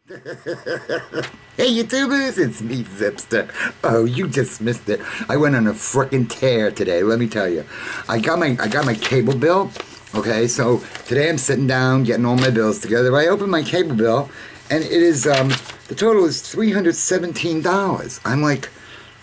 Hey YouTubers, it's me Zipster. Oh, you just missed it. I went on a frickin' tear today, let me tell you. I got my cable bill. Okay, so today I'm sitting down getting all my bills together. I opened my cable bill and it is the total is $317. I'm like,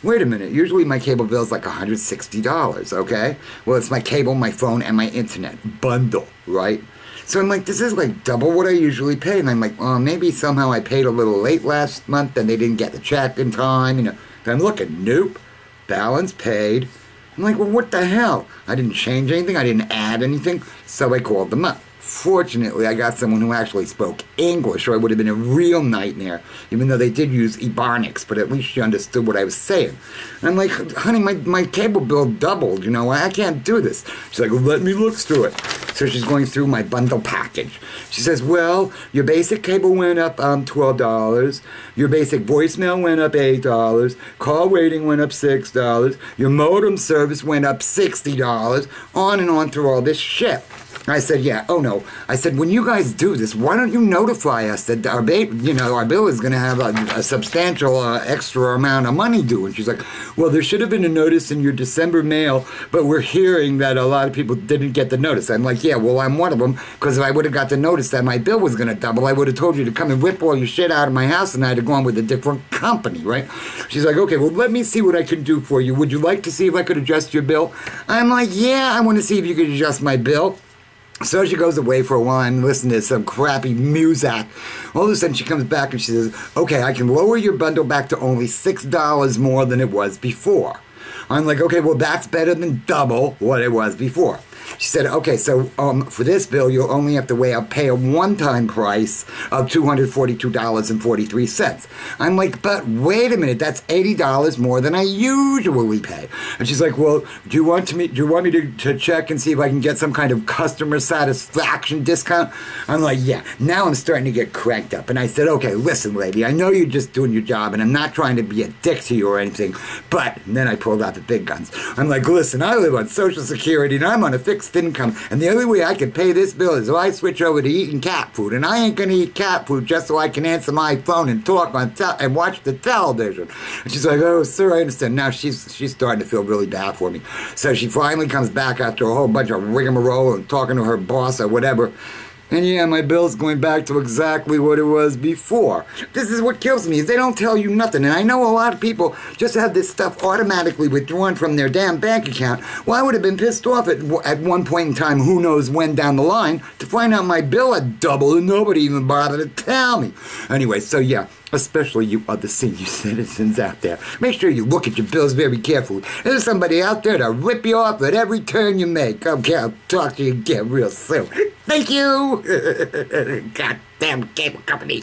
wait a minute, usually my cable bill is like $160, okay? Well, it's my cable, my phone, and my internet bundle, right? So I'm like, this is like double what I usually pay. And I'm like, well, maybe somehow I paid a little late last month and they didn't get the check in time. You know, and I'm looking, nope, balance paid. I'm like, well, what the hell? I didn't change anything. I didn't add anything. So I called them up. Fortunately, I got someone who actually spoke English, or it would have been a real nightmare, even though they did use Ebonics, but at least she understood what I was saying. And I'm like, honey, my cable bill doubled, you know, I can't do this. She's like, well, let me look through it. So she's going through my bundle package. She says, well, your basic cable went up $12, your basic voicemail went up $8, call waiting went up $6, your modem service went up $60, on and on through all this shit. I said, yeah, oh no. I said, when you guys do this, why don't you notify us that our bill is going to have a substantial extra amount of money due? And she's like, well, there should have been a notice in your December mail, but we're hearing that a lot of people didn't get the notice. I'm like, yeah, well, I'm one of them, because if I would have got the notice that my bill was going to double, I would have told you to come and whip all your shit out of my house, and I'd have gone with a different company, right? She's like, okay, well, let me see what I can do for you. Would you like to see if I could adjust your bill? I'm like, yeah, I want to see if you could adjust my bill. So she goes away for a while and listens to some crappy music. All of a sudden she comes back and she says, okay, I can lower your bundle back to only $6 more than it was before. I'm like, okay, well, that's better than double what it was before. She said, okay, so for this bill, you'll only have to pay a one-time price of $242.43. I'm like, but wait a minute, that's $80 more than I usually pay. And she's like, well, do you want me to check and see if I can get some kind of customer satisfaction discount? I'm like, yeah. Now I'm starting to get cranked up. And I said, okay, listen, lady, I know you're just doing your job, and I'm not trying to be a dick to you or anything, but then I pulled out the big guns. I'm like, listen, I live on Social Security, and I'm on a fixed income, and the only way I can pay this bill is if I switch over to eating cat food, and I ain't gonna eat cat food just so I can answer my phone and talk on and watch the television. And she's like, oh, sir, I understand. Now she's starting to feel really bad for me. So she finally comes back after a whole bunch of rigmarole and talking to her boss or whatever. And yeah, my bill's going back to exactly what it was before. This is what kills me, is they don't tell you nothing. And I know a lot of people just have this stuff automatically withdrawn from their damn bank account. Well, I would have been pissed off at one point in time, who knows when down the line, to find out my bill had doubled and nobody even bothered to tell me. Anyway, so yeah, especially you other senior citizens out there, make sure you look at your bills very carefully. There's somebody out there to rip you off at every turn you make. Okay, I'll talk to you again real soon. Thank you! Goddamn cable company.